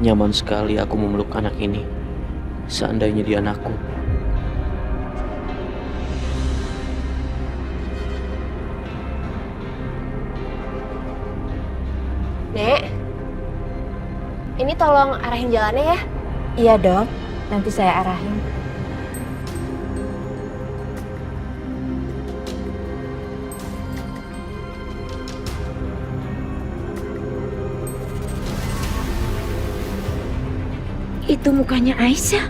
Nyaman sekali aku memeluk anak ini. Seandainya dia anakku. Nek, ini tolong arahin jalannya ya. Iya dok, nanti saya arahin. Itu mukanya Aisyah.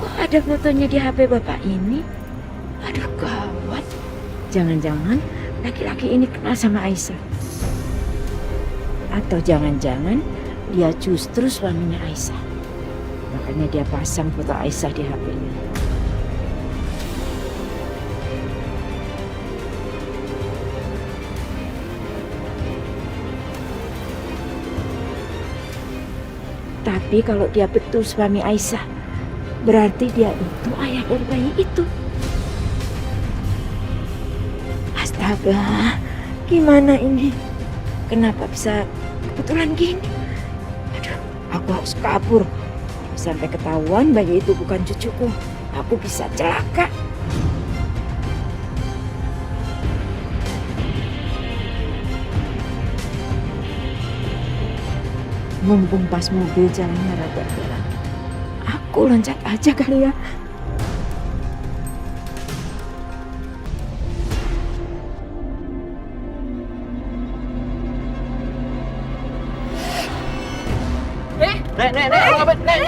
Kok ada fotonya di HP bapak ini? Aduh gawat. Jangan-jangan laki-laki ini kenal sama Aisyah. Atau jangan-jangan dia justru suaminya Aisyah. Makanya dia pasang foto Aisyah di HP-nya. Tapi kalau dia betul suami Aisyah, berarti dia itu ayah dari bayi itu. Astaga, gimana ini? Kenapa bisa kebetulan gini? Aduh, aku harus kabur. Sampai ketahuan bayi itu bukan cucuku, aku bisa celaka. Mumpung pas mobil jalannya rada gelap, aku loncat aja kali ya. Nek, ngapain? Nek.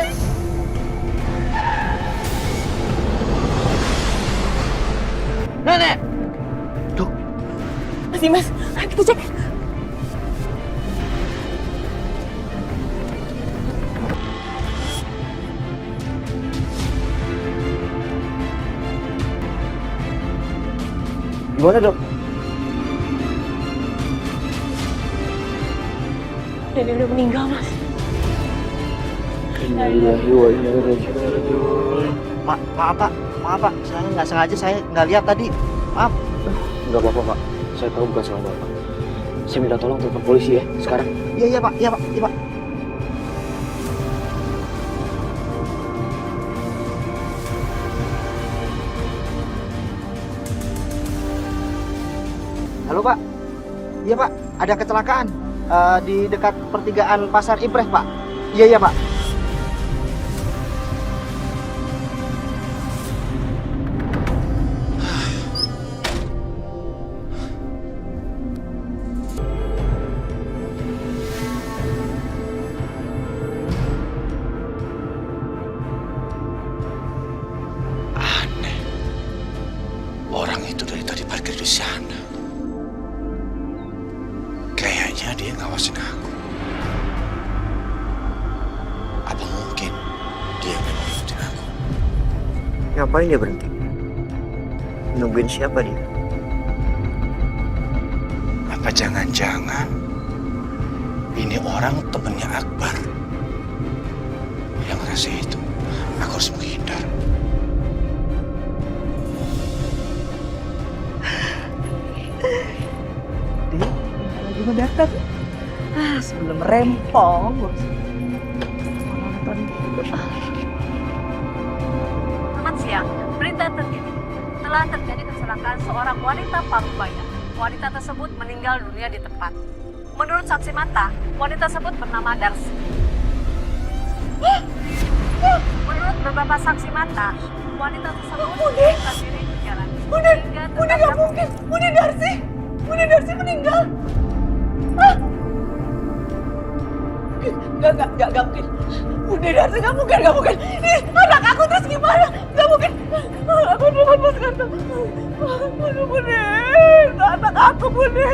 Nek. Tuh. Mas, ayo kita cek. Gimana, Dok? Dede udah meninggal, Mas. Innalillahi wa inna ilaihi raji'un. Maaf pak, saya nggak sengaja, saya nggak lihat tadi. Maaf. Enggak apa-apa, Pak. Saya tahu bukan salah Bapak. Saya minta tolong telepon polisi ya, sekarang. Iya pak. Halo pak. Iya pak, ada kecelakaan di dekat pertigaan Pasar Impreh pak. Iya pak. Orang itu dari tadi parkir di sana. Kayaknya dia ngawasin aku. Apa mungkin dia memang ikutin aku? Ngapain dia berhenti? Nungguin siapa dia? Apa jangan-jangan ini orang temennya Akbar yang rasa itu? Aku harus menghindar. Lagi mendatar. Sebelum rempong. Selamat siang, berita terkini. Telah terjadi kecelakaan seorang wanita Parubaya. Wanita tersebut meninggal dunia di tempat. Menurut saksi mata, wanita tersebut bernama Darsi. Menurut beberapa saksi mata, wanita tersebut melarikan diri di jalan. Bunda nggak mungkin, Bunda Darsi meninggal. Gak mungkin. Bunda Darsi gak mungkin. Ih, anak aku terus gimana? Gak mungkin. Aku mohon Mas Karta. Bunda, anak aku Bunda.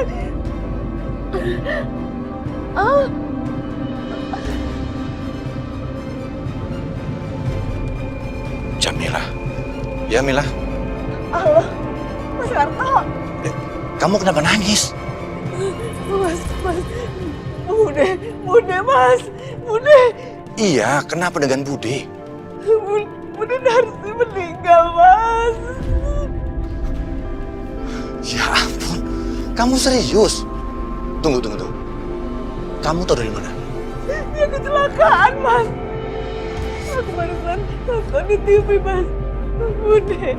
Jamila. Ya Mila, Allah, Mas Karta. kamu kenapa nangis? Mas. Bunda, Mas. Bunda. Iya, kenapa dengan Bude? Bunda Darsi meninggal, Mas. Ya ampun, kamu serius? Tunggu. Kamu tahu dari mana? Dia kecelakaan, Mas. Aku barusan nonton di TV, Mas. Bude.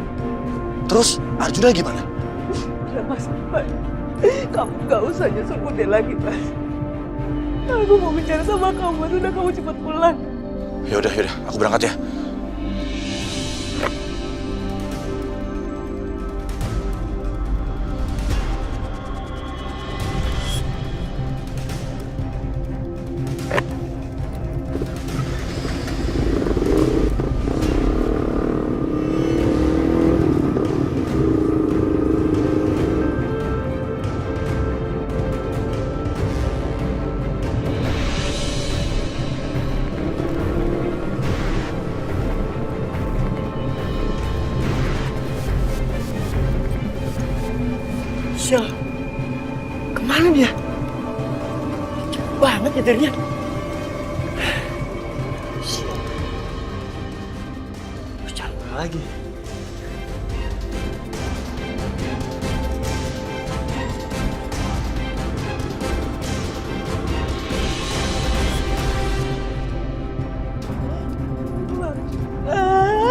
Terus Arjuna gimana? Udah, Mas. Kamu gak usah nyusul Bude lagi, Mas. Aku mau bicara sama kamu, Mas. Udah, kamu cepat pulang. Yaudah, aku berangkat ya. Sial, kemana dia? Cepet banget nyetirnya. Sial, capek lagi.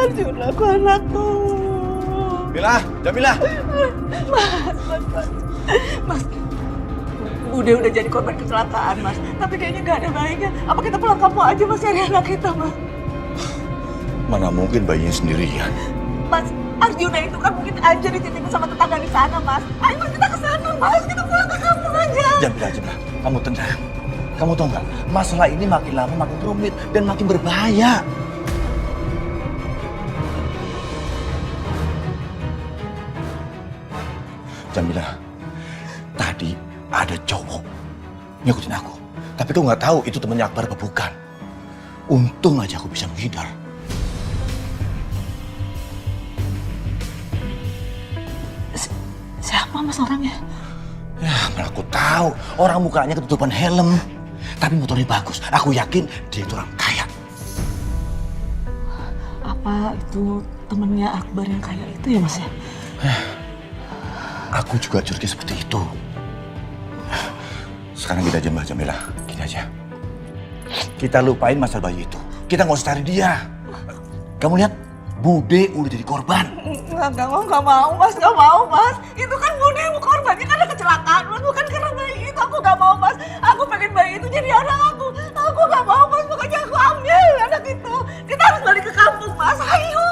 Arjuna, aku anakku. Jamila. Mas, Bude udah jadi korban kecelakaan, Mas. Tapi kayaknya nggak ada bayinya. Apa kita pulang kampung aja, Mas, cari anak kita, Mas? Mana mungkin bayinya sendirian? Mas, Arjuna itu kan mungkin aja dititipin sama tetangga di sana, Mas. Ayo, Mas, kita ke sana, Mas. Kita pulang ke kampung aja. Jamila, kamu tenang. Kamu tahu nggak, masalah ini makin lama makin rumit dan makin berbahaya. Jamila, tadi ada cowok ngikutin aku. Tapi aku nggak tahu itu temennya Akbar apa bukan. Untung aja aku bisa menghindar. Siapa, Mas, orangnya? Ya, mana aku tahu. Orang mukanya ketutupan helm. Tapi motornya bagus. Aku yakin dia itu orang kaya. Apa itu temennya Akbar yang kaya itu ya, Mas, ya? Aku juga curiga seperti itu. Sekarang gini aja, Mbak Jamila. Gini aja. Kita lupain masalah bayi itu. Kita nggak usah cari dia. Kamu lihat, Bude udah jadi korban. Nggak mau, Mas. Nggak mau, Mas. Itu kan Bude korbannya karena kecelakaan, Mas. Bukan karena bayi itu. Aku nggak mau, Mas. Aku pengen bayi itu jadi anak aku. Aku nggak mau, Mas. Pokoknya aku ambil anak itu. Kita harus balik ke kampung, Mas. Ayo.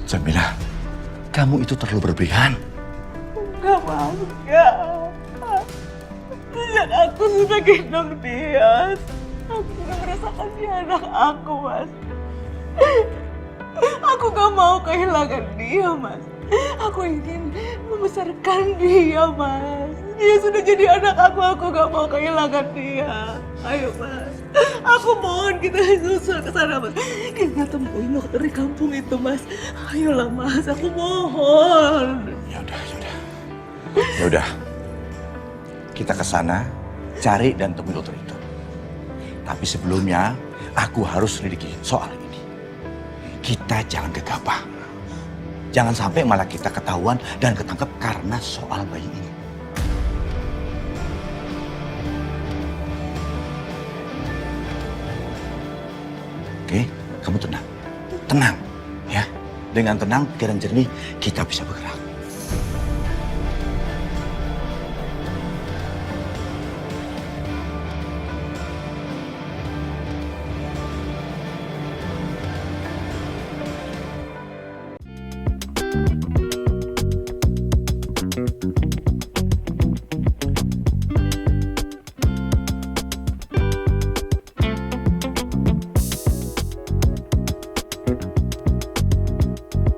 Jamila, kamu itu terlalu berlebihan. Nggak mau, nggak. Sejak aku sudah gendong dia, aku sudah merasakan dia anak aku, Mas. Aku gak mau kehilangan dia, Mas. Aku ingin membesarkan dia, Mas. Dia sudah jadi anak aku gak mau kehilangan dia. Ayo, Mas. Aku mohon kita susul ke sana, Mas. Kita temuin dokter di kampung itu, Mas. Ayolah, Mas. Aku mohon. Ya udah. Kita ke sana, cari dan temui dokter itu. Tapi sebelumnya, aku harus selidiki soal ini. Kita jangan gegabah. Jangan sampai malah kita ketahuan dan ketangkep karena soal bayi ini. Oke, kamu tenang. Tenang, ya. Dengan tenang, pikiran jernih, kita bisa bergerak.